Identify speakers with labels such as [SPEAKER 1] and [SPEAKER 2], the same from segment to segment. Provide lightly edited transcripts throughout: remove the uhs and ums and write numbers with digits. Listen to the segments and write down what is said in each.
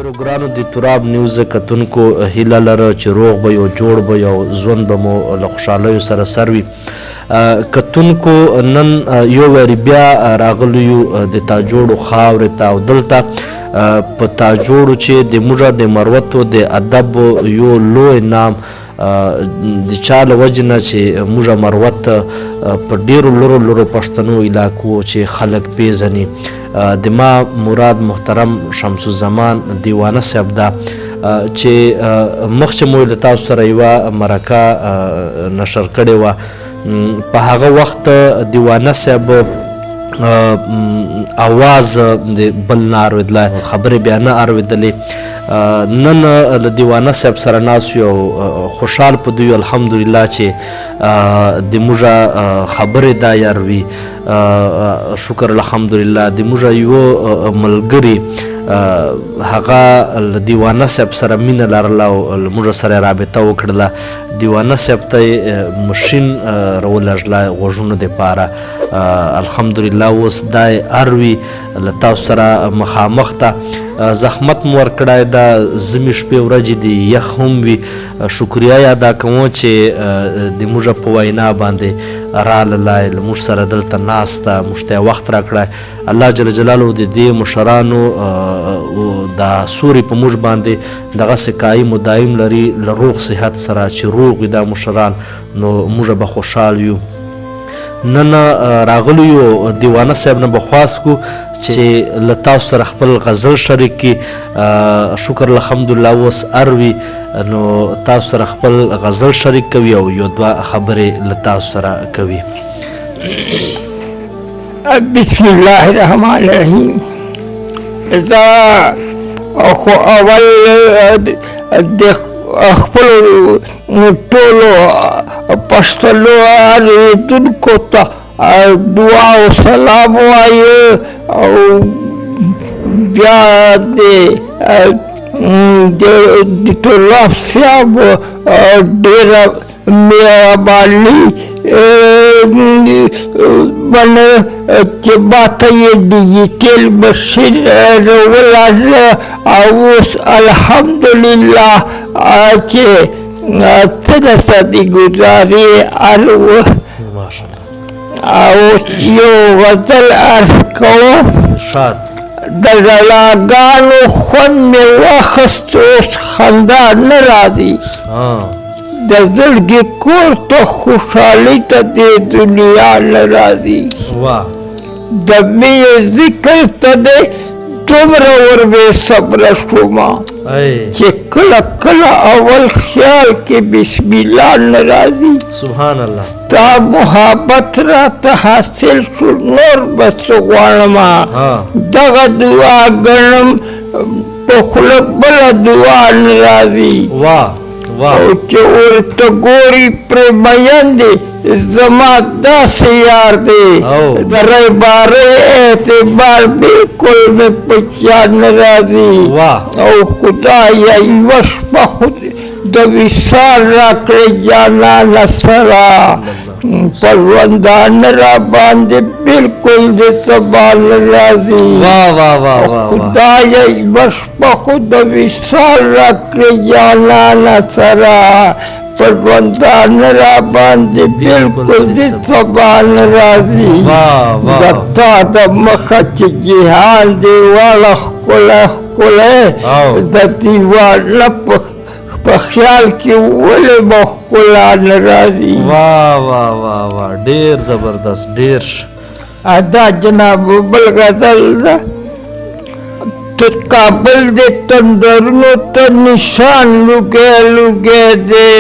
[SPEAKER 1] ډیرو ګرانو د تراب نیوز کتونکو هیله لره چې روغ به یو جوړ به یو ژوند به مو له خوشحالیو سره سر وي. کتونکو نن یو وارې بیا راغلی یو د تاجوړو خاورې ته او دلته په تاجوړو چې د موږ د مروتو د ادب یو لوی نام د چا له وجې نه چې موږ مروت په ډیرو لرو پښتنو علاقو چې خلک پیژني. د ما مراد محترم شمس الزمان دیوانه صاحب ده چې مخکې مو له تاسو سره یوه مرکه نشر کړې وه. په هغه وخت دیوانه صاحب اواز د بل نه اورېدله، خبرې بیا نه اورېدلې. نن له دیوانه صاحب سره ناست یو خوشحال په دوی الحمدلله چې د موږ خبرې دا یاروي. شکر الحمدلله د موږ یو ملګري هغه له دیوانه صاحب سره مینه لرله او له موږ سره رابطه وکړله. دیوانه صاحب ته مشین راولږله غوږونو دپاره. الحمدلله اوس دا اروي له تاسو سره مخامخ ته. زحمت مو ورکړی ده، ځمې شپې ورځې دي یخ هم وي. شکریه یې ادا کوم چې د موږ په وینا باندې راغلی، له موږ سره دلته ناسته، موږ ته وخت راکړی. الله جل جلاله د دې مشرانو دا سوري په موږ باندې دغسې قایم و دایم لري له روغ صحت سره چې روغ وي دا مشران، نو موږ به خوشحال یو. نن راغلی یو دیوانه صاحب نه به خواست کو چې له تاسو سره خپل غزل شریک کړي. شکر الحمدلله اوس اروي، نو تاسو سره خپل غزل شریک کوي او یو دوه خبرې له تاسو سره کوي.
[SPEAKER 2] بسم الله الرحمن الرحیم. خو اول د خپلو ټولو پښتنو اورېدونکو ته دعا او سلام وایو او بیا د طلاب صاحب ډېره مهرباني باندې چې ماته یې ډیجیټل مشین راولاړه او اوس الحمدلله چې څنګه سادي ګزاري او یو غزل عرض کوم. د رڼاګانو خوند مې واخیست، اوس خندا نه راځي. د زړګي کور ته خوشحالي ته دې دنیا نه راځي. د مینې ذکر ته دې دومره وربې صبره شومه چې کله کله اول خیال کې بسم الله نه راځي.
[SPEAKER 1] سبحان الله.
[SPEAKER 2] ستا محبت راته حاصل شو، نور به څه غواړمه. دغه دعا ګڼم په خوله بله دعا نه راځي. او چې ورته ګوري پرې میین دی زما داسې یار دی، د ریبارۍ اعتبار بلکل مې په چا نه راځي. او خدایه یوه شپه خو د وصال راکړې جانانه سره، پروندانه را باندې بلکل د سبا نه راځي. خدایه یوه شپه خو د وصال راکړې جانانه سره، پروندانه را باندې بلکل د سبا نه راځي. د تا د مخه چې جهان دی واړه ښکلی ښکلی، د دیوانه په خیال کې ولې به ښکلا نه راځي.
[SPEAKER 1] ډېر زبردست، ډېر ښه.
[SPEAKER 2] دا جناب بل غزل ده. کابل د تندرونو ته نشان لوګی لوګی دی،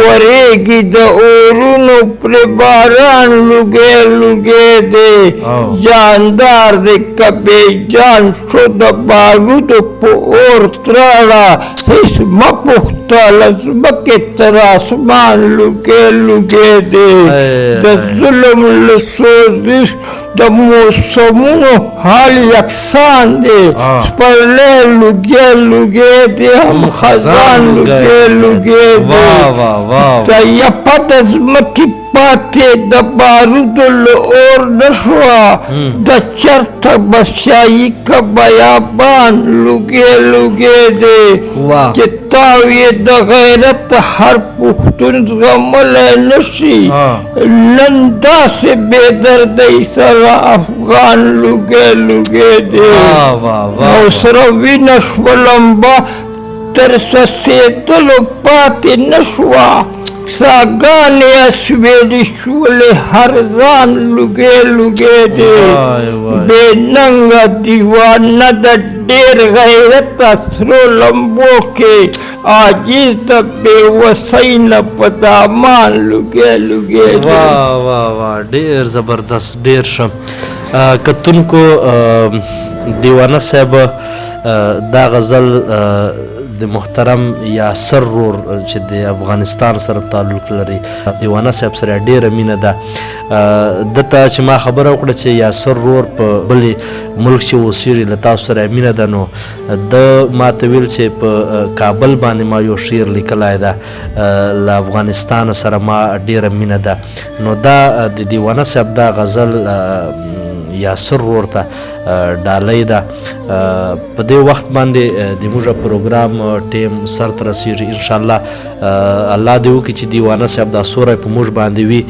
[SPEAKER 2] ورېږي د اورونو پرې باران لوګی لوګی دی. جاندار د کبې جان شو د بارودو په اور تراړه، هېڅ مه پوښته له ځمکې تر اسمان لوګی لوګی دی. د ظلم له سوزش د موسمونو حال یکسان دی، پرلے لگے لگے دے ہم خزان لگے لگے دے تیپت ازمکی پاتے دا بارود الور نشوا دا چرت بسیائی کا بیابان لگے لگے دے چتاوی دا غیرت ہر پختون غمل نشی لندا سے بے دردی سر افغان لگے لگے دے اوسروی نشولمبا ترسسیدلو پاتی نشوا ساگانے اسویلی شولے ہر زان لگے لگے دے بے ننگا دیوانا دا دیر غیرت اسرو لمبو کے آجیز دا بے وسین پدامان لگے لگے دے
[SPEAKER 1] واہ واہ واہ ډیر زبردست ډیر ښه کتون کو دیوانه صاحب دا غزل د محترم یاسر رور چې د افغانستان سره تعلق لري دیوانه صاحب سره ډیره مینه ده دته چې ما خبره وکړه چې یاسر رور په بلې ملک چې اوسېږي له تاسو سره مینه ده نو د ماته ویل چې په کابل باندې ما یو شعر لیکلی ده له افغانستان سره ما ډیره مینه ده نو دا د دیوانه صاحب دا غزل یاسر ورور ته ډالۍ ده په دې وخت باندې د موږ پروګرام ټیم سر ته رسیږي انشاءالله الله دې وکړي چې دیوانه صاحب دا سوری په موږ باندې وي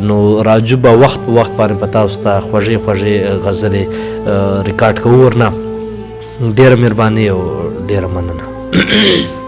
[SPEAKER 1] نو راجو به وخت په وخت باندې په تاسو ته خوږې خوږې غزلې ریکارډ کوو ورنه ډېره مهرباني او ډېره مننه